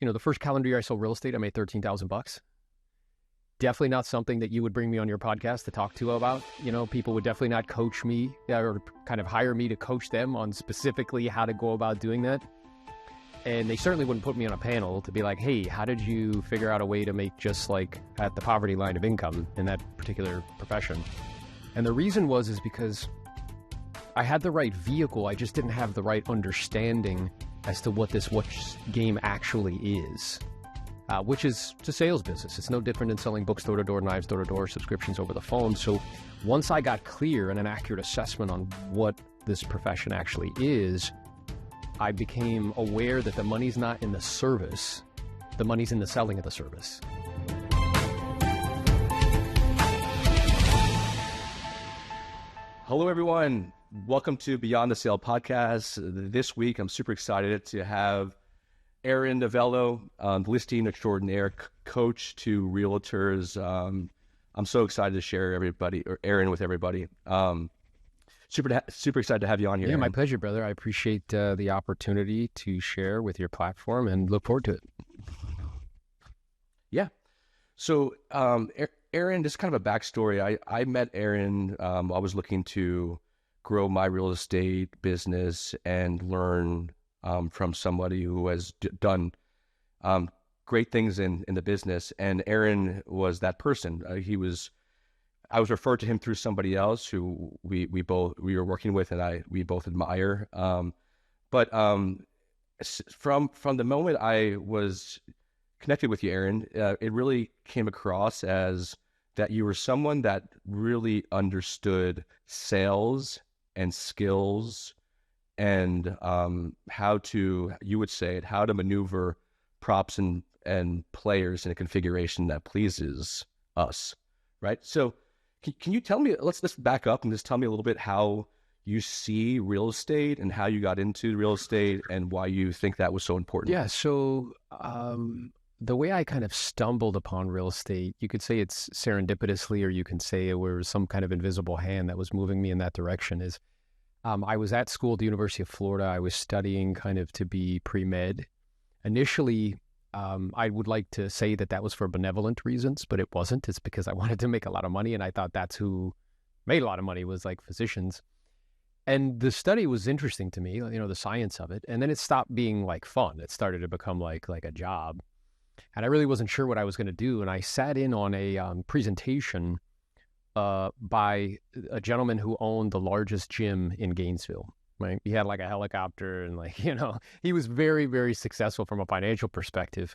the first calendar year I sold real estate, I made $13,000. Definitely not something that you would bring me on your podcast to talk to about. People would definitely not coach me or kind of hire me to coach them on specifically how to go about doing that. And they certainly wouldn't put me on a panel to be like, hey, how did you figure out a way to make just like at the poverty line of income in that particular profession? And the reason is because I had the right vehicle. I just didn't have the right understanding as to what this game actually is, which is a sales business. It's no different than selling books door to door, knives door to door, subscriptions over the phone. So once I got clear and an accurate assessment on what this profession actually is, I became aware that the money's not in the service, the money's in the selling of the service. Hello, everyone. Welcome to Beyond the Sale podcast. This week, I'm super excited to have Aaron Novello, listing extraordinaire, coach to realtors. I'm so excited to share Aaron with everybody. Super excited to have you on here. Yeah, Aaron. my pleasure, brother. I appreciate the opportunity to share with your platform and look forward to it. Yeah. So, Aaron, just kind of a backstory. I met Aaron. I was looking to grow my real estate business and learn from somebody who has done great things in the business. And Aaron was that person. I was referred to him through somebody else who we were working with, and we both admire. But from the moment I was connected with you, Aaron, it really came across as that you were someone that really understood sales and skills and how to maneuver props and players in a configuration that pleases us, right? So can you tell me, let's back up and just tell me a little bit how you see real estate and how you got into real estate and why you think that was so important. Yeah, so the way I kind of stumbled upon real estate, you could say it's serendipitously, or you can say it was some kind of invisible hand that was moving me in that direction, is I was at school at the University of Florida. I was studying kind of to be pre-med. Initially, I would like to say that was for benevolent reasons, but it wasn't. It's because I wanted to make a lot of money, and I thought that's who made a lot of money, was like physicians. And the study was interesting to me, the science of it. And then it stopped being like fun. It started to become like a job. And I really wasn't sure what I was going to do. And I sat in on a presentation by a gentleman who owned the largest gym in Gainesville. Right? He had like a helicopter and he was very, very successful from a financial perspective.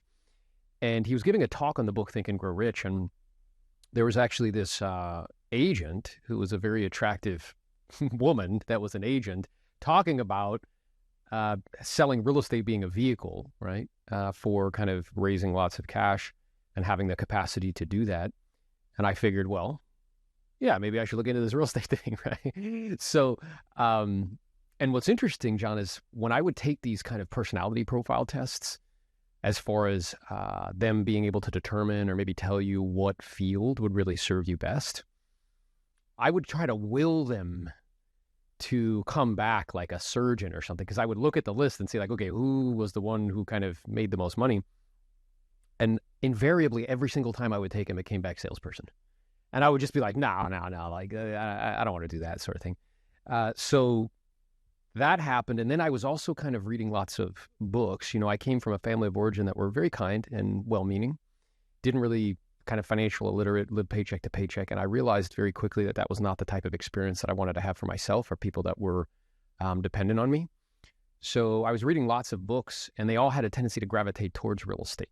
And he was giving a talk on the book, Think and Grow Rich. And there was actually this agent who was a very attractive woman that was an agent talking about selling real estate being a vehicle, right? For kind of raising lots of cash and having the capacity to do that. And I figured, well, yeah, maybe I should look into this real estate thing, right? So, and what's interesting, John, is when I would take these kind of personality profile tests, as far as them being able to determine or maybe tell you what field would really serve you best, I would try to will them to come back like a surgeon or something, because I would look at the list and see like, okay, who was the one who kind of made the most money? And invariably, every single time I would take him, it came back salesperson. And I would just be like, no, like, I don't want to do that sort of thing. So that happened. And then I was also kind of reading lots of books. I came from a family of origin that were very kind and well-meaning, didn't really kind of financial illiterate, lived paycheck to paycheck. And I realized very quickly that was not the type of experience that I wanted to have for myself or people that were dependent on me. So I was reading lots of books, and they all had a tendency to gravitate towards real estate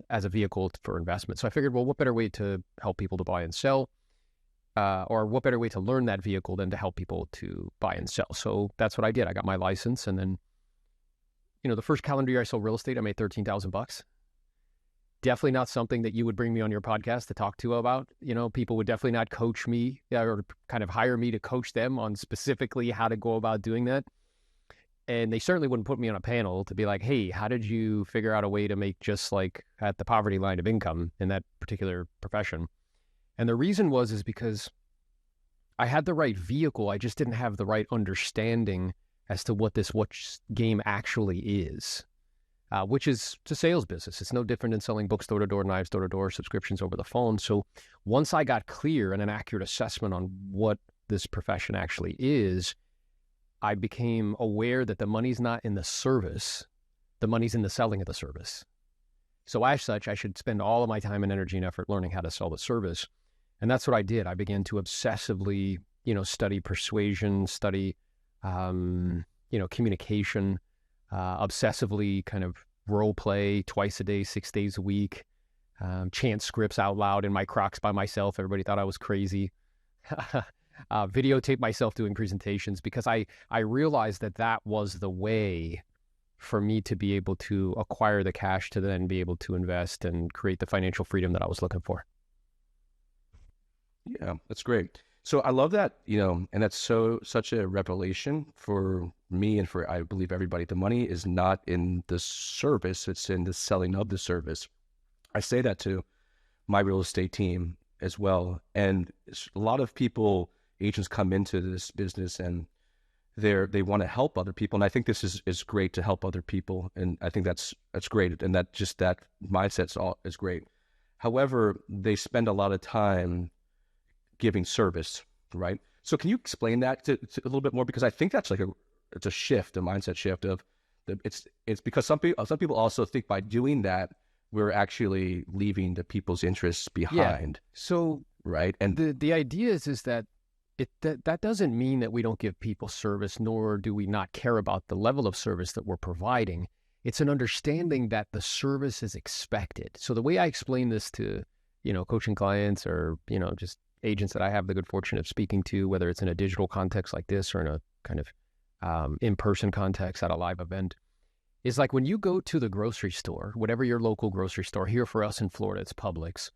as a vehicle for investment. So I figured, well, what better way to help people to buy and sell? Or what better way to learn that vehicle than to help people to buy and sell? So that's what I did. I got my license, and then, the first calendar year I sold real estate, I made $13,000. Definitely not something that you would bring me on your podcast to talk to about. People would definitely not coach me or kind of hire me to coach them on specifically how to go about doing that. And they certainly wouldn't put me on a panel to be like, hey, how did you figure out a way to make just like at the poverty line of income in that particular profession? And the reason is because I had the right vehicle. I just didn't have the right understanding as to what this game actually is. which is it's a sales business. It's no different than selling books door to door, knives door to door, subscriptions over the phone. So once I got clear and an accurate assessment on what this profession actually is, I became aware that the money's not in the service, the money's in the selling of the service. So as such, I should spend all of my time and energy and effort learning how to sell the service. And that's what I did. I began to obsessively, study persuasion, study, communication, obsessively kind of role play twice a day, 6 days a week, chant scripts out loud in my Crocs by myself. Everybody thought I was crazy. Videotape myself doing presentations because I realized that was the way for me to be able to acquire the cash to then be able to invest and create the financial freedom that I was looking for. Yeah, that's great. So I love that, and that's such a revelation for me and for, I believe, everybody. The money is not in the service, it's in the selling of the service. I say that to my real estate team as well. And a lot of agents come into this business and they want to help other people. And I think this is great to help other people. And I think that's great. And that mindset is great. However, they spend a lot of time giving service, right? So can you explain that to a little bit more? Because I think that's it's a shift, a mindset shift it's because some people also think by doing that, we're actually leaving the people's interests behind. Yeah. So right. And the idea is that that doesn't mean that we don't give people service, nor do we not care about the level of service that we're providing. It's an understanding that the service is expected. So the way I explain this to, coaching clients or, just agents that I have the good fortune of speaking to, whether it's in a digital context like this or in a kind of in-person context at a live event, is like when you go to the grocery store, whatever your local grocery store, here for us in Florida, it's Publix,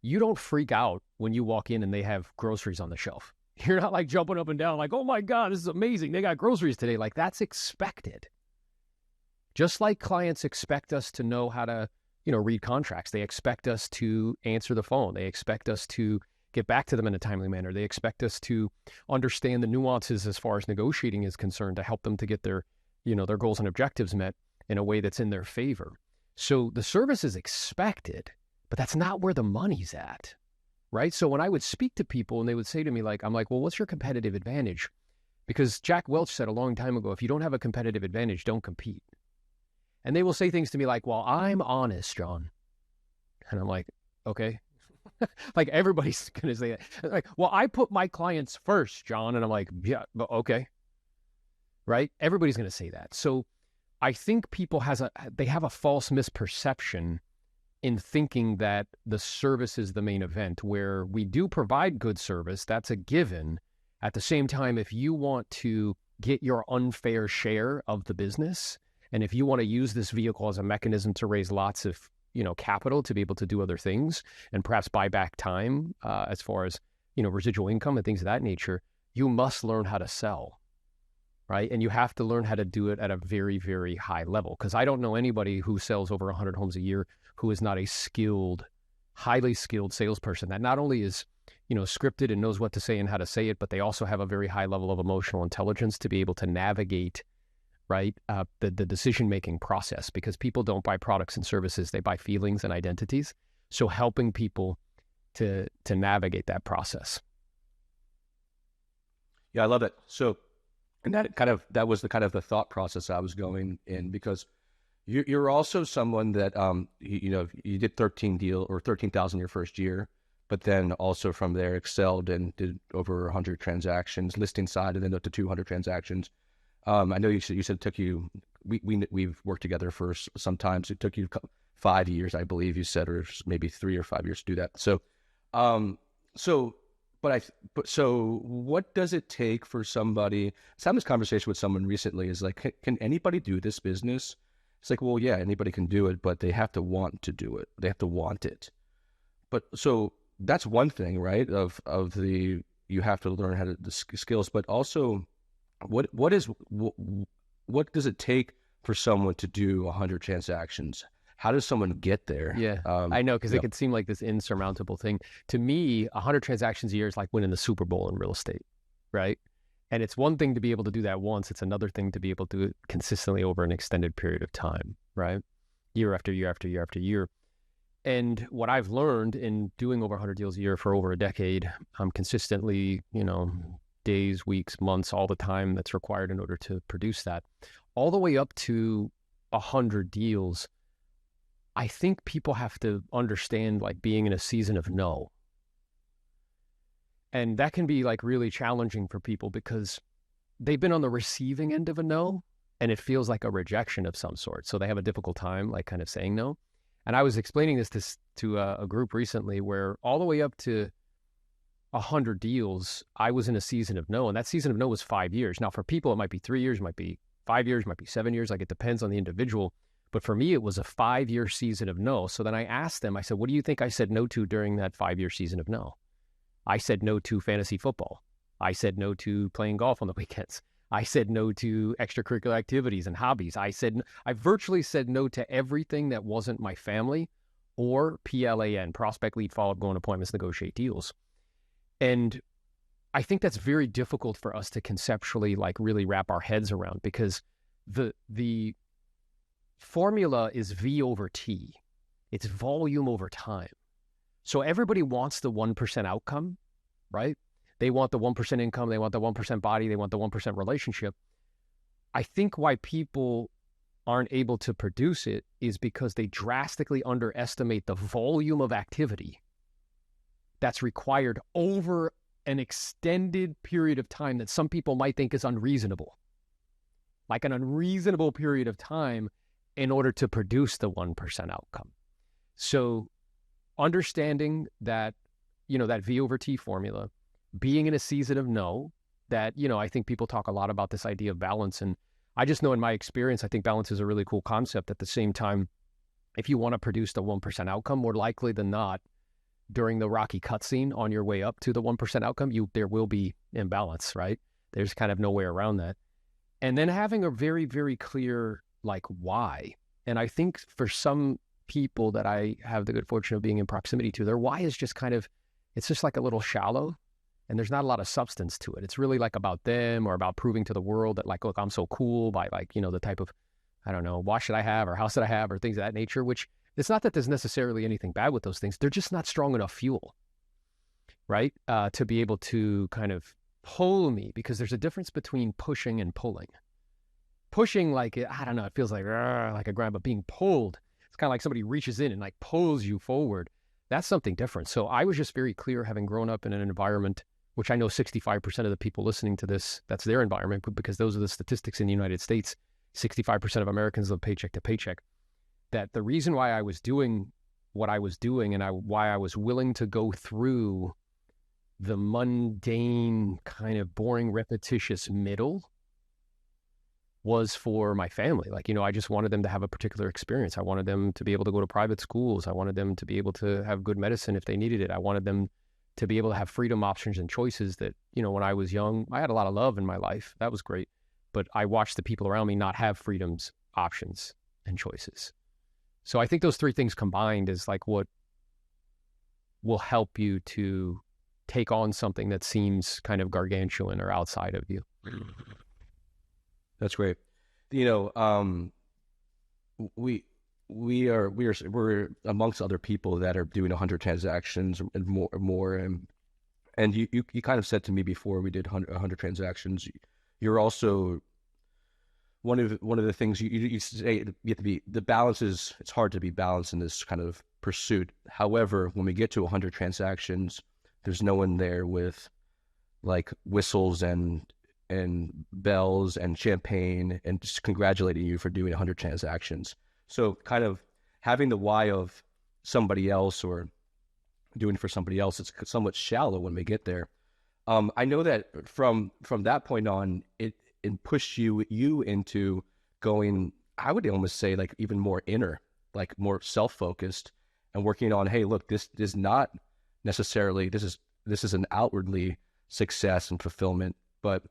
you don't freak out when you walk in and they have groceries on the shelf. You're not like jumping up and down like, oh my God, this is amazing. They got groceries today. Like that's expected. Just like clients expect us to know how to, read contracts. They expect us to answer the phone. They expect us to get back to them in a timely manner. They expect us to understand the nuances as far as negotiating is concerned to help them to get their goals and objectives met in a way that's in their favor. So the service is expected, but that's not where the money's at, right? So when I would speak to people and they would say to me, I'm like, well, what's your competitive advantage? Because Jack Welch said a long time ago, if you don't have a competitive advantage, don't compete. And they will say things to me like, well, I'm honest, John. And I'm like, okay. Like everybody's going to say that. Like, well, I put my clients first, John. And I'm like, yeah, okay. Right? Everybody's going to say that. So I think people have a false misperception in thinking that the service is the main event, where we do provide good service. That's a given. At the same time, if you want to get your unfair share of the business, and if you want to use this vehicle as a mechanism to raise lots of capital to be able to do other things and perhaps buy back time as far as, residual income and things of that nature, you must learn how to sell, right? And you have to learn how to do it at a very, very high level. Because I don't know anybody who sells over 100 homes a year who is not a skilled, highly skilled salesperson that not only is, scripted and knows what to say and how to say it, but they also have a very high level of emotional intelligence to be able to navigate right? The decision-making process, because people don't buy products and services, they buy feelings and identities. So helping people to navigate that process. Yeah, I love it. So, and that was the thought process I was going in, because you're also someone that, you did 13,000 your first year, but then also from there excelled and did over 100 transactions, listing side, and then up to 200 transactions. I know you said it took you, we've worked together for some time, so it took you 5 years, I believe you said, or maybe 3 or 5 years to do that. So, so what does it take for somebody? I was having this conversation with someone recently, is like, can anybody do this business? It's like, well, yeah, anybody can do it, but they have to want to do it. They have to want it. But so that's one thing, right? You have to learn how to, the skills, but also what does it take for someone to do 100 transactions? How does someone get there? Yeah, I know, because it could seem like this insurmountable thing. To me, 100 transactions a year is like winning the Super Bowl in real estate, right? And it's one thing to be able to do that once. It's another thing to be able to do it consistently over an extended period of time, right? Year after year after year after year. And what I've learned in doing over 100 deals a year for over a decade, consistently, days, weeks, months, all the time that's required in order to produce that, all the way up to 100 deals, I think people have to understand like being in a season of no. And that can be like really challenging for people because they've been on the receiving end of a no and it feels like a rejection of some sort. So they have a difficult time like kind of saying no. And I was explaining this to a group recently where all the way up to 100 deals, I was in a season of no. And that season of no was 5 years. Now, for people, it might be 3 years, it might be 5 years, it might be 7 years. Like it depends on the individual. But for me, it was a 5-year season of no. So then I asked them, I said, what do you think I said no to during that 5-year season of no? I said no to fantasy football. I said no to playing golf on the weekends. I said no to extracurricular activities and hobbies. I virtually said no to everything that wasn't my family or PLAN, prospect, lead, follow-up, go on appointments, negotiate deals. And I think that's very difficult for us to conceptually like really wrap our heads around because the formula is V over T. It's volume over time. So everybody wants the 1% outcome, right? They want the 1% income. They want the 1% body. They want the 1% relationship. I think why people aren't able to produce it is because they drastically underestimate the volume of activity that's required over an extended period of time that some people might think is unreasonable, like an unreasonable period of time in order to produce the 1% outcome. So understanding that, that V over T formula, being in a season of no, that, I think people talk a lot about this idea of balance. And I just know in my experience, I think balance is a really cool concept. At the same time, if you want to produce the 1% outcome, more likely than not, during the rocky cutscene on your way up to the 1% outcome, there will be imbalance, right? There's kind of no way around that. And then having a very, very clear, like, why. And I think for some people that I have the good fortune of being in proximity to, their why is just it's just like a little shallow and there's not a lot of substance to it. It's really like about them or about proving to the world that like, look, I'm so cool by like, the type of, I don't know, watch should I have or house should I have or things of that nature, which it's not that there's necessarily anything bad with those things. They're just not strong enough fuel, right? To be able to kind of pull me, because there's a difference between pushing and pulling. Pushing, like, I don't know, it feels like a grind, but being pulled, it's kind of like somebody reaches in and like pulls you forward. That's something different. So I was just very clear, having grown up in an environment, which I know 65% of the people listening to this, that's their environment, because those are the statistics in the United States. 65% of Americans live paycheck to paycheck. That the reason why I was doing what I was doing and why I was willing to go through the mundane, kind of boring, repetitious middle was for my family. Like, I just wanted them to have a particular experience. I wanted them to be able to go to private schools. I wanted them to be able to have good medicine if they needed it. I wanted them to be able to have freedom, options, and choices that, when I was young, I had a lot of love in my life. That was great. But I watched the people around me not have freedoms, options, and choices. So I think those three things combined is like what will help you to take on something that seems kind of gargantuan or outside of you. That's great. We're amongst other people that are doing 100 transactions and more. And you kind of said to me before we did 100 transactions, you're also one of the things you say, you have to be, the balance is, it's hard to be balanced in this kind of pursuit. However, when we get to 100 transactions, there's no one there with like whistles and bells and champagne and just congratulating you for doing 100 transactions. So kind of having the why of somebody else or doing it for somebody else, it's somewhat shallow when we get there. I know that from that point on, it pushed you into going, I would almost say like even more inner, like more self-focused and working on, hey, look, this is not necessarily, this is an outwardly success and fulfillment, but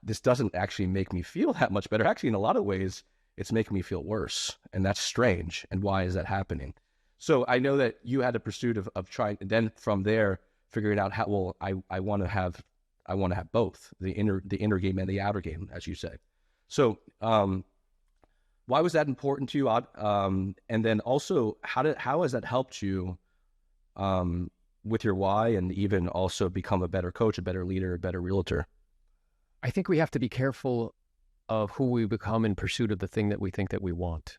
this doesn't actually make me feel that much better. Actually, in a lot of ways, it's making me feel worse. And that's strange. And why is that happening? So I know that you had a pursuit of trying, and then from there, figuring out how, well, I want to have both the inner game and the outer game, as you say. So Why was that important to you? And then also, how has that helped you with your why, and even also become a better coach, a better leader, a better realtor? I think we have to be careful of who we become in pursuit of the thing that we think that we want.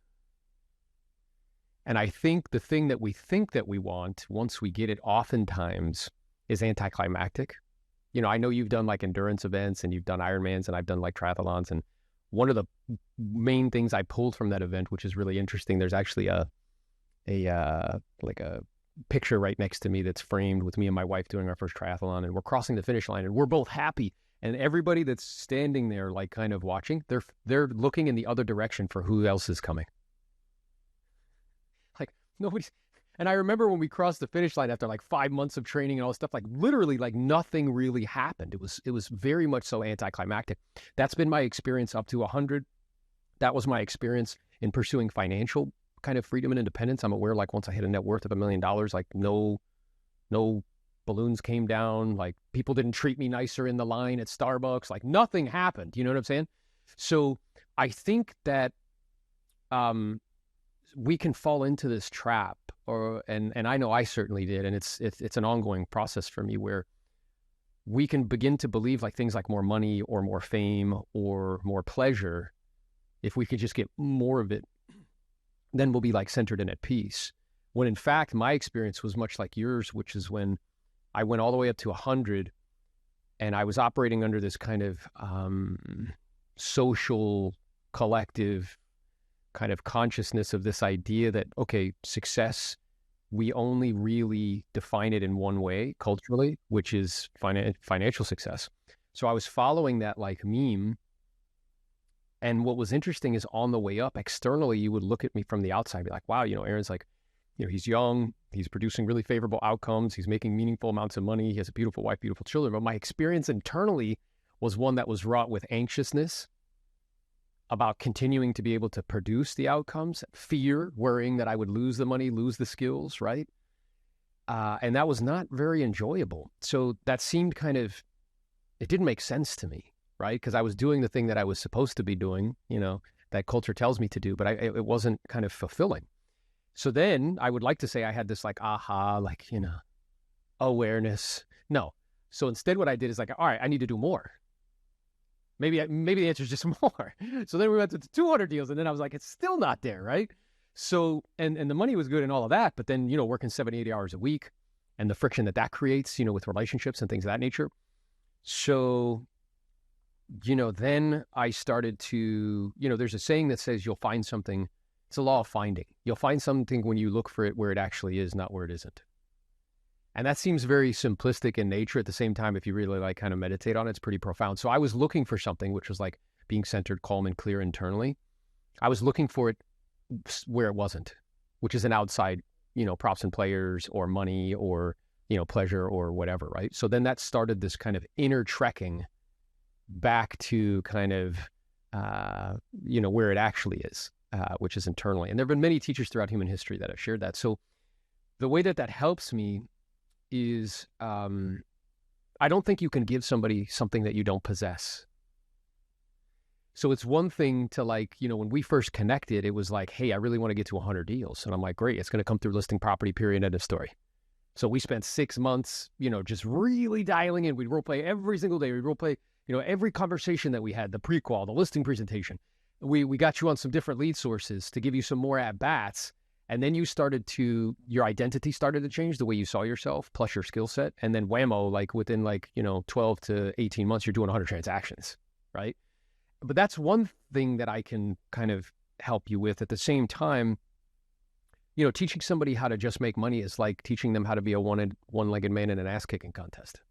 And I think the thing that we think that we want, once we get it, oftentimes is anticlimactic. I know you've done like endurance events and you've done Ironmans and I've done like triathlons. And one of the main things I pulled from that event, which is really interesting, there's actually a picture right next to me that's framed with me and my wife doing our first triathlon, and we're crossing the finish line and we're both happy. And everybody that's standing there, like kind of watching, they're looking in the other direction for who else is coming. Like nobody's. And I remember when we crossed the finish line after like 5 months of training and all this stuff, like literally like nothing really happened. It was very much so anticlimactic. That's been my experience up to 100. That was my experience in pursuing financial kind of freedom and independence. I'm aware, like once I hit a net worth of $1 million, like no balloons came down, like people didn't treat me nicer in the line at Starbucks, like nothing happened. You know what I'm saying? So I think that we can fall into this trap, and I know I certainly did, and it's an ongoing process for me where we can begin to believe like things like more money or more fame or more pleasure, if we could just get more of it, then we'll be like centered and at peace. When in fact, my experience was much like yours, which is when I went all the way up to 100 and I was operating under this kind of social collective kind of consciousness of this idea that, okay, success, we only really define it in one way culturally, which is financial success. So I was following that like meme. And what was interesting is on the way up externally, you would look at me from the outside and be like, wow, Aaron's like, he's young, he's producing really favorable outcomes, he's making meaningful amounts of money, he has a beautiful wife, beautiful children. But my experience internally was one that was wrought with anxiousness about continuing to be able to produce the outcomes, fear, worrying that I would lose the money, lose the skills, right? And that was not very enjoyable. So that seemed it didn't make sense to me, right? Because I was doing the thing that I was supposed to be doing, that culture tells me to do, but it wasn't kind of fulfilling. So then I would like to say I had this like, aha, like, awareness. No. So instead what I did is like, all right, I need to do more. Maybe the answer is just more. So then we went to 200 deals, and then I was like, it's still not there, right? So, and the money was good and all of that, but then, working 70, 80 hours a week and the friction that creates, with relationships and things of that nature. So, then I started to, there's a saying that says you'll find something. It's a law of finding. You'll find something when you look for it where it actually is, not where it isn't. And that seems very simplistic in nature. At the same time, if you really like kind of meditate on it, it's pretty profound. So I was looking for something which was like being centered, calm, and clear internally. I was looking for it where it wasn't, which is an outside, props and players or money or, pleasure or whatever, right? So then that started this kind of inner trekking back to kind of, where it actually is, which is internally. And there have been many teachers throughout human history that have shared that. So the way that helps me is I don't think you can give somebody something that you don't possess. So it's one thing to like, when we first connected, it was like, hey, I really want to get to 100 deals. And I'm like, great, it's going to come through listing property, period, end of story. So we spent 6 months, just really dialing in. We'd role play every single day. We'd role play, every conversation that we had, the pre-qual, the listing presentation. We got you on some different lead sources to give you some more at-bats. And then your identity started to change, the way you saw yourself, plus your skill set. And then whammo, like within 12 to 18 months, you're doing 100 transactions, right? But that's one thing that I can kind of help you with. At the same time, teaching somebody how to just make money is like teaching them how to be a one-legged man in an ass-kicking contest.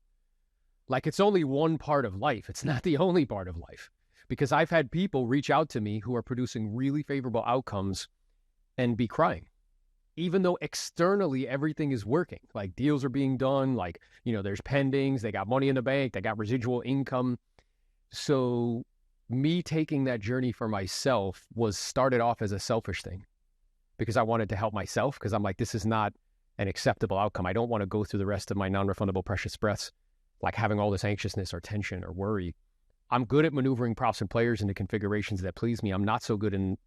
Like it's only one part of life. It's not the only part of life. Because I've had people reach out to me who are producing really favorable outcomes and be crying, even though externally everything is working. Like deals are being done, like, there's pendings, they got money in the bank, they got residual income. So me taking that journey for myself started off as a selfish thing because I wanted to help myself, because I'm like, this is not an acceptable outcome. I don't want to go through the rest of my non-refundable precious breaths like having all this anxiousness or tension or worry. I'm good at maneuvering props and players into configurations that please me. I'm not so good in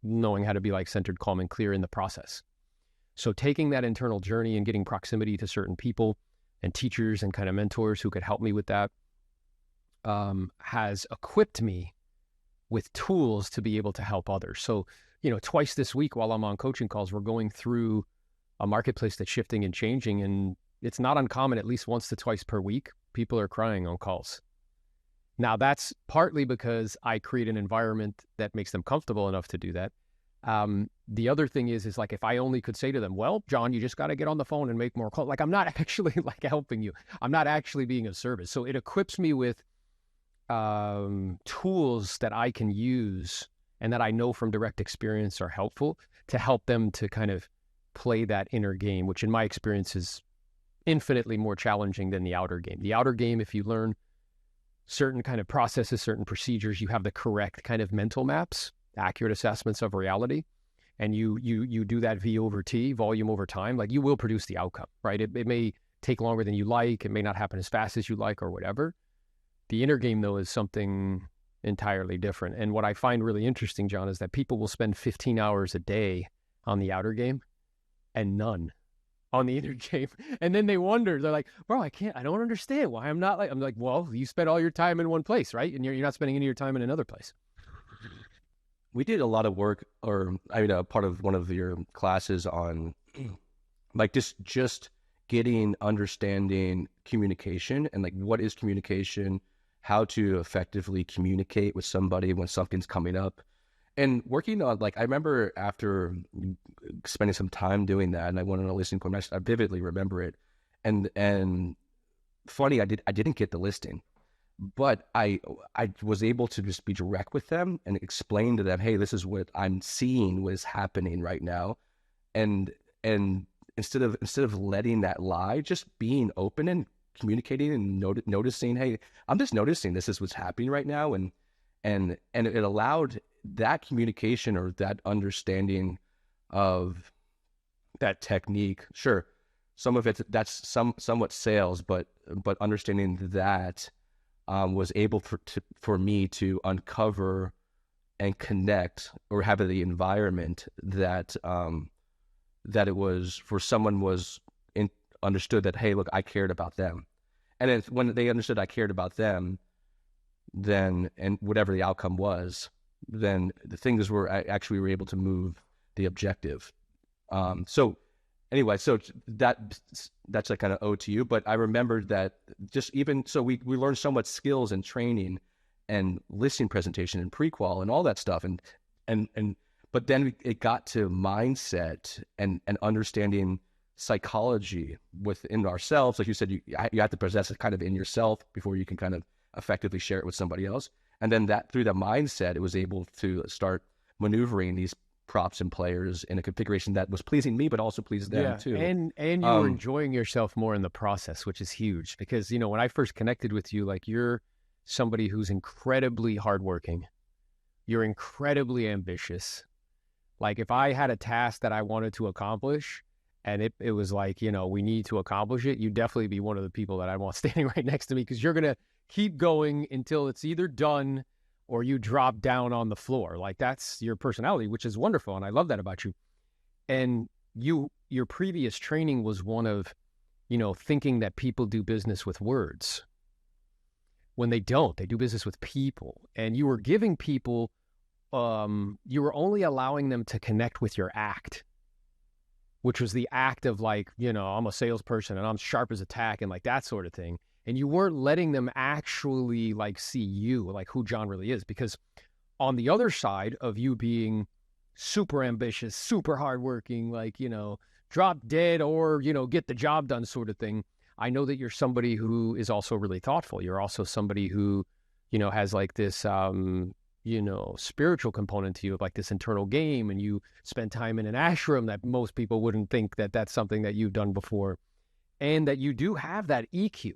knowing how to be like centered, calm, and clear in the process. So taking that internal journey and getting proximity to certain people and teachers and kind of mentors who could help me with that has equipped me with tools to be able to help others. So, twice this week while I'm on coaching calls, we're going through a marketplace that's shifting and changing. And it's not uncommon, at least once to twice per week, people are crying on calls. Now, that's partly because I create an environment that makes them comfortable enough to do that. The other thing is like, if I only could say to them, well, John, you just got to get on the phone and make more calls. Like, I'm not actually like helping you. I'm not actually being of service. So it equips me with tools that I can use and that I know from direct experience are helpful to help them to kind of play that inner game, which in my experience is infinitely more challenging than the outer game. The outer game, if you learn certain kind of processes, certain procedures, you have the correct kind of mental maps, accurate assessments of reality, and you do that V over T, volume over time, like you will produce the outcome, right? It may take longer than you like. It may not happen as fast as you like or whatever. The inner game, though, is something entirely different. And what I find really interesting, John, is that people will spend 15 hours a day on the outer game and none on the inner game. And then they wonder, they're like, bro, I don't understand why I'm not like, I'm like, well, you spend all your time in one place, right? And you're not spending any of your time in another place. We did a lot of work, or I mean, a part of one of your classes on like just getting understanding communication and like what is communication, how to effectively communicate with somebody when something's coming up, and working on like, I remember after spending some time doing that, and I went on a listening course, I vividly remember it, and funny, I didn't get the listing. But I was able to just be direct with them and explain to them, hey, this is what I'm seeing, what is happening right now, and instead of letting that lie, just being open and communicating and noticing, hey, I'm just noticing this is what's happening right now, and it allowed that communication or that understanding of that technique. Sure, some of it that's somewhat sales, but understanding that. Was able for me to uncover and connect or have the environment that that it was for someone was understood that, hey, look, I cared about them. And then when they understood I cared about them, then, and whatever the outcome was, then the things were actually were able to move the objective. So anyway, so that's a kind of ode to you. But I remembered that just even so, we learned so much skills and training and listening presentation and prequal and all that stuff, and but then it got to mindset and understanding psychology within ourselves. Like you said, you have to possess it kind of in yourself before you can kind of effectively share it with somebody else. And then that through the mindset, it was able to start maneuvering these props and players in a configuration that was pleasing me, but also pleased them too. And you were enjoying yourself more in the process, which is huge because, when I first connected with you, like you're somebody who's incredibly hardworking. You're incredibly ambitious. Like if I had a task that I wanted to accomplish and it was like, we need to accomplish it, you'd definitely be one of the people that I want standing right next to me because you're going to keep going until it's either done or you drop down on the floor. Like that's your personality, which is wonderful. And I love that about you. And your previous training was one of, thinking that people do business with words. When they don't, they do business with people. And you were giving people, you were only allowing them to connect with your act, which was the act of like, I'm a salesperson and I'm sharp as a tack and like that sort of thing. And you weren't letting them actually like see you, like who John really is. Because on the other side of you being super ambitious, super hardworking, like, drop dead or, get the job done sort of thing, I know that you're somebody who is also really thoughtful. You're also somebody who, has like this, spiritual component to you of like this internal game. And you spend time in an ashram that most people wouldn't think that that's something that you've done before. And that you do have that EQ,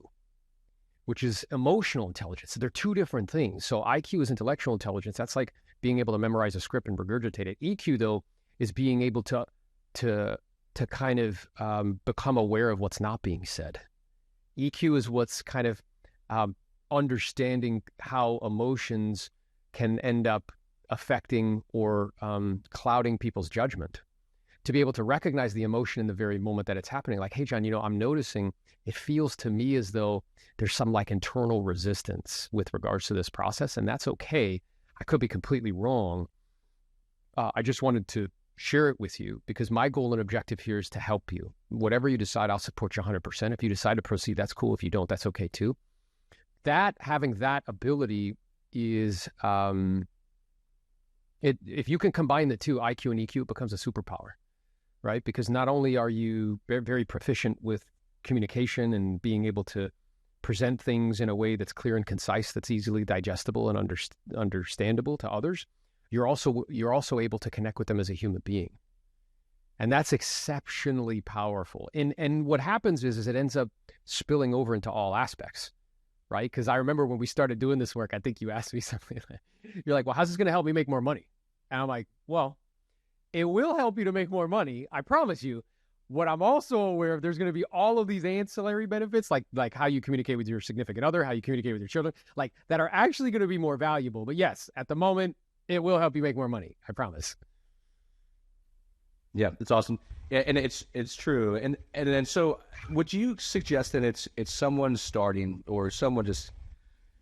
which is emotional intelligence. They're two different things. So IQ is intellectual intelligence. That's like being able to memorize a script and regurgitate it. EQ, though, is being able to kind of become aware of what's not being said. EQ is what's kind of understanding how emotions can end up affecting or clouding people's judgment. To be able to recognize the emotion in the very moment that it's happening. Like, hey, John, I'm noticing it feels to me as though there's some like internal resistance with regards to this process, and that's okay. I could be completely wrong. I just wanted to share it with you because my goal and objective here is to help you. Whatever you decide, I'll support you 100%. If you decide to proceed, that's cool. If you don't, that's okay too. Having that ability is, if you can combine the two, IQ and EQ, it becomes a superpower, right? Because not only are you very, very proficient with communication and being able to present things in a way that's clear and concise, that's easily digestible and understandable to others, you're also able to connect with them as a human being. And that's exceptionally powerful. And what happens is it ends up spilling over into all aspects, right? Because I remember when we started doing this work, I think you asked me something like, you're like, well, how's this going to help me make more money? And I'm like, well, it will help you to make more money. I promise you. What I'm also aware of, there's going to be all of these ancillary benefits, like how you communicate with your significant other, how you communicate with your children, like that are actually going to be more valuable. But yes, at the moment, it will help you make more money. I promise. Yeah, it's awesome. Yeah, and it's true. And then so would you suggest that it's someone starting or someone just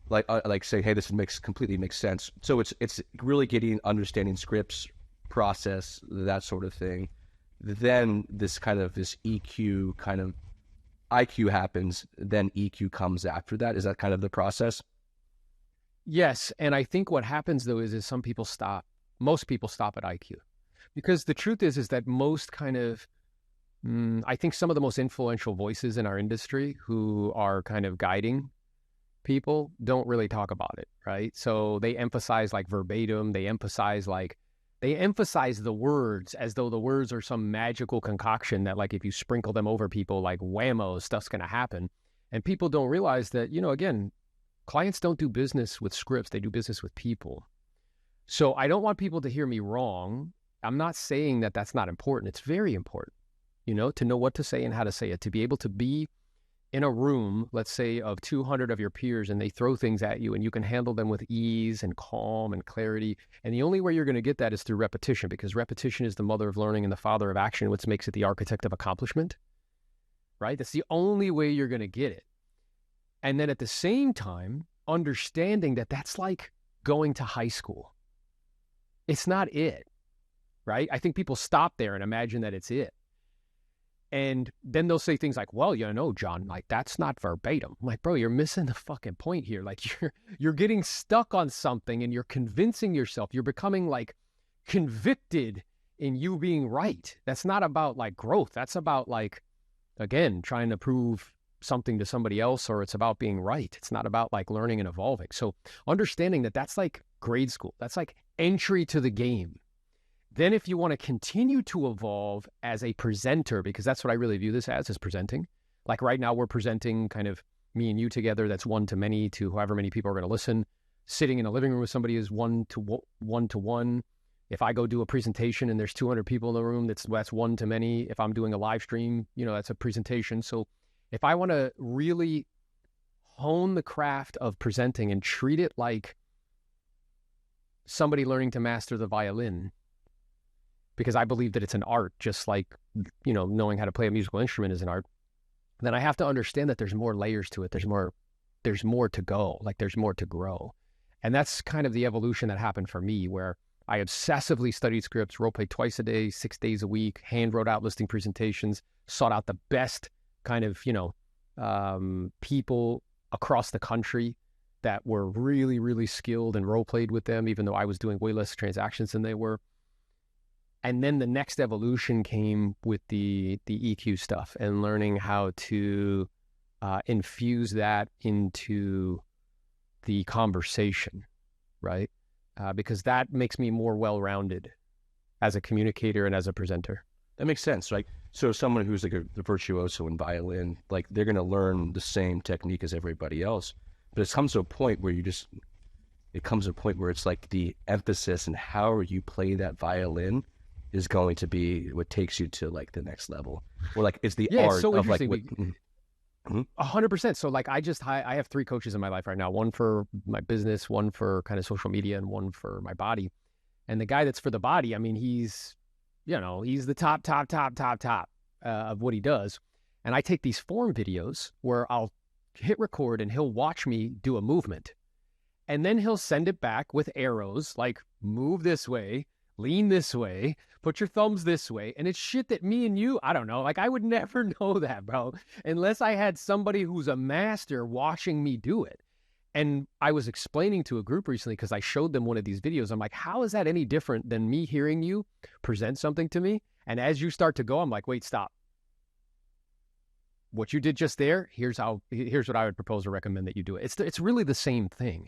like say, hey, this completely makes sense. So it's really understanding scripts, process, that sort of thing. Then this EQ kind of IQ happens, then EQ comes after that. Is that kind of the process? Yes. And I think what happens though is most people stop at IQ, because the truth is that most I think some of the most influential voices in our industry who are kind of guiding people don't really talk about it, right? So they emphasize like verbatim, they emphasize the words as though the words are some magical concoction that like if you sprinkle them over people like whammo, stuff's going to happen. And people don't realize that, again, clients don't do business with scripts, they do business with people. So I don't want people to hear me wrong. I'm not saying that that's not important. It's very important, to know what to say and how to say it, to be able to be in a room, let's say, of 200 of your peers, and they throw things at you and you can handle them with ease and calm and clarity. And the only way you're going to get that is through repetition, because repetition is the mother of learning and the father of action, which makes it the architect of accomplishment, right? That's the only way you're going to get it. And then at the same time, understanding that that's like going to high school. It's not it, right? I think people stop there and imagine that it's it. And then they'll say things like, well, John, like that's not verbatim. I'm like, bro, you're missing the fucking point here. Like you're getting stuck on something and you're convincing yourself. You're becoming like convicted in you being right. That's not about like growth. That's about like, again, trying to prove something to somebody else, or it's about being right. It's not about like learning and evolving. So understanding that that's like grade school. That's like entry to the game. Then if you want to continue to evolve as a presenter, because that's what I really view this as presenting. Like right now we're presenting kind of me and you together. That's one to many to however many people are going to listen. Sitting in a living room with somebody is one to one. If I go do a presentation and there's 200 people in the room, that's one to many. If I'm doing a live stream, that's a presentation. So if I want to really hone the craft of presenting and treat it like somebody learning to master the violin, because I believe that it's an art, just like, knowing how to play a musical instrument is an art, then I have to understand that there's more layers to it. There's more to go, like there's more to grow. And that's kind of the evolution that happened for me, where I obsessively studied scripts, role played twice a day, 6 days a week, hand wrote out listing presentations, sought out the best kind of, people across the country that were really, really skilled and role played with them, even though I was doing way less transactions than they were. And then the next evolution came with the EQ stuff and learning how to infuse that into the conversation, right? Because that makes me more well-rounded as a communicator and as a presenter. That makes sense, right? So someone who's like a virtuoso in violin, like they're going to learn the same technique as everybody else. But it comes to a point where it's like the emphasis and how you play that violin is going to be what takes you to like the next level, or like it's the art it's so of like what. 100%. So like I have 3 coaches in my life right now, one for my business, one for kind of social media, and one for my body. And the guy that's for the body, I mean, he's the top of what he does. And I take these form videos where I'll hit record and he'll watch me do a movement. And then he'll send it back with arrows like move this way, lean this way, put your thumbs this way. And it's shit that me and you, I don't know, like I would never know that, bro, unless I had somebody who's a master watching me do it. And I was explaining to a group recently because I showed them one of these videos. I'm like, how is that any different than me hearing you present something to me? And as you start to go, I'm like, wait, stop. What you did just there, here's what I would propose or recommend that you do it. It's really the same thing.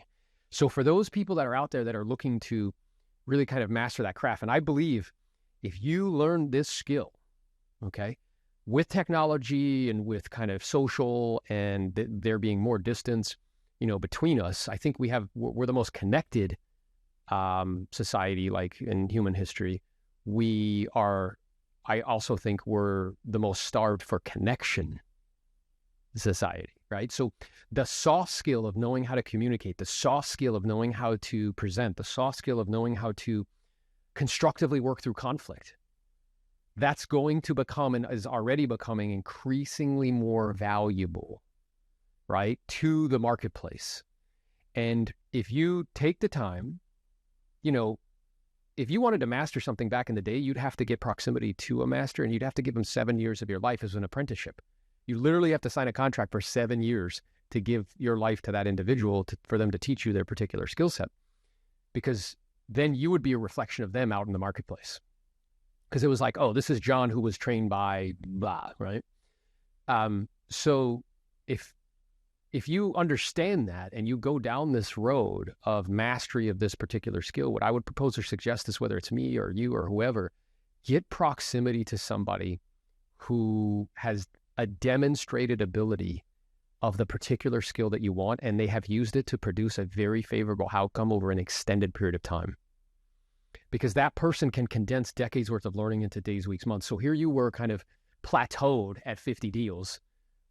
So for those people that are out there that are looking to really kind of master that craft, and I believe if you learn this skill, okay, with technology and with kind of social and there being more distance, between us, I think we're the most connected society, like in human history. I also think we're the most starved for connection society, right? So the soft skill of knowing how to communicate, the soft skill of knowing how to present, the soft skill of knowing how to constructively work through conflict, that's going to become and is already becoming increasingly more valuable, right, to the marketplace. And if you take the time, if you wanted to master something back in the day, you'd have to get proximity to a master and you'd have to give them 7 years of your life as an apprenticeship. You literally have to sign a contract for 7 years to give your life to that individual for them to teach you their particular skill set, because then you would be a reflection of them out in the marketplace. Because it was like, oh, this is John who was trained by blah, right? So if you understand that and you go down this road of mastery of this particular skill, what I would propose or suggest is, whether it's me or you or whoever, get proximity to somebody who has a demonstrated ability of the particular skill that you want, and they have used it to produce a very favorable outcome over an extended period of time. Because that person can condense decades worth of learning into days, weeks, months. So here you were kind of plateaued at 50 deals,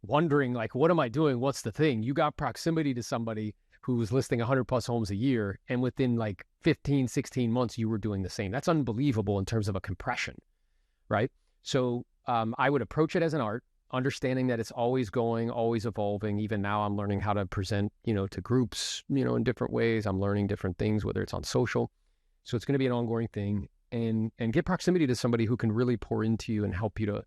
wondering like, what am I doing? What's the thing? You got proximity to somebody who was listing 100 plus homes a year, and within like 15, 16 months, you were doing the same. That's unbelievable in terms of a compression, right? So I would approach it as an art, understanding that it's always going, always evolving. Even now I'm learning how to present, to groups, in different ways. I'm learning different things, whether it's on social. So it's going to be an ongoing thing, and get proximity to somebody who can really pour into you and help you to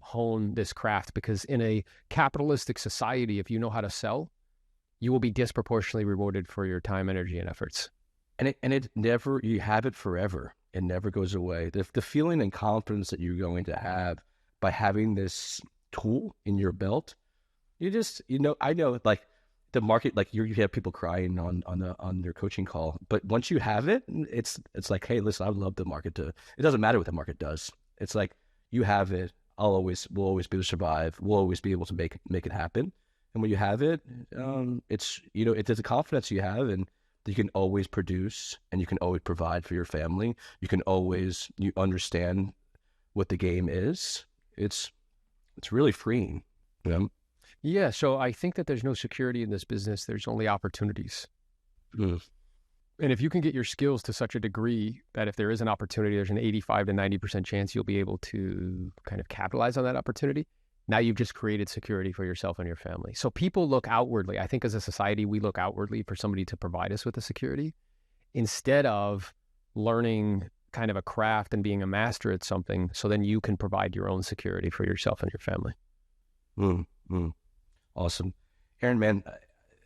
hone this craft. Because in a capitalistic society, if you know how to sell, you will be disproportionately rewarded for your time, energy, and efforts. And it never, you have it forever. It never goes away. The feeling and confidence that you're going to have by having this tool in your belt, I know like the market, like you have people crying on their coaching call, but once you have it, it's like, hey, listen, I would love the market to, it doesn't matter what the market does. It's like, you have it. We'll always be able to survive. We'll always be able to make it happen. And when you have it, it's a confidence you have, and you can always produce, and you can always provide for your family. You understand what the game is. It's really freeing. Yeah. So I think that there's no security in this business. There's only opportunities. And if you can get your skills to such a degree that if there is an opportunity, there's an 85 to 90% chance you'll be able to kind of capitalize on that opportunity. Now you've just created security for yourself and your family. So people look outwardly. I think as a society, we look outwardly for somebody to provide us with the security instead of learning kind of a craft and being a master at something. So then you can provide your own security for yourself and your family. Awesome. Aaron, man,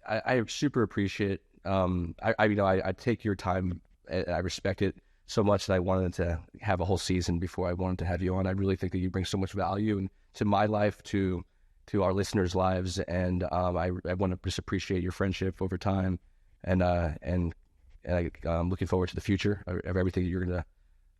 I super appreciate I take your time. I respect it so much that I wanted to have a whole season before I wanted to have you on. I really think that you bring so much value and to my life, to our listeners' lives, and I want to just appreciate your friendship over time, and I'm looking forward to the future of everything that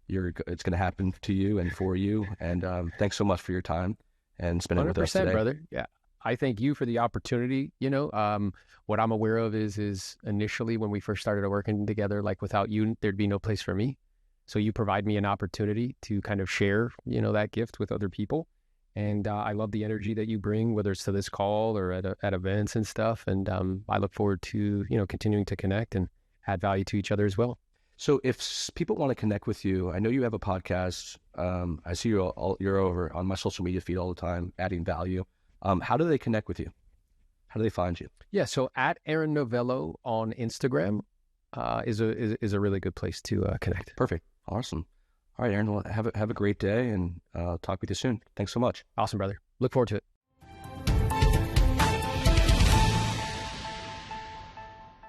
it's gonna happen to you and for you. And thanks so much for your time and spending it with us today, brother. Yeah. I thank you for the opportunity. What I'm aware of is initially when we first started working together, like without you, there'd be no place for me. So you provide me an opportunity to kind of share, that gift with other people. And I love the energy that you bring, whether it's to this call or at events and stuff. And I look forward to, continuing to connect and add value to each other as well. So if people want to connect with you, I know you have a podcast. I see you're over on my social media feed all the time, adding value. How do they connect with you? How do they find you? Yeah, so at Aaron Novello on Instagram is a really good place to connect. Perfect. Awesome. All right, Aaron. Well, have a great day, and talk with you soon. Thanks so much. Awesome, brother. Look forward to it.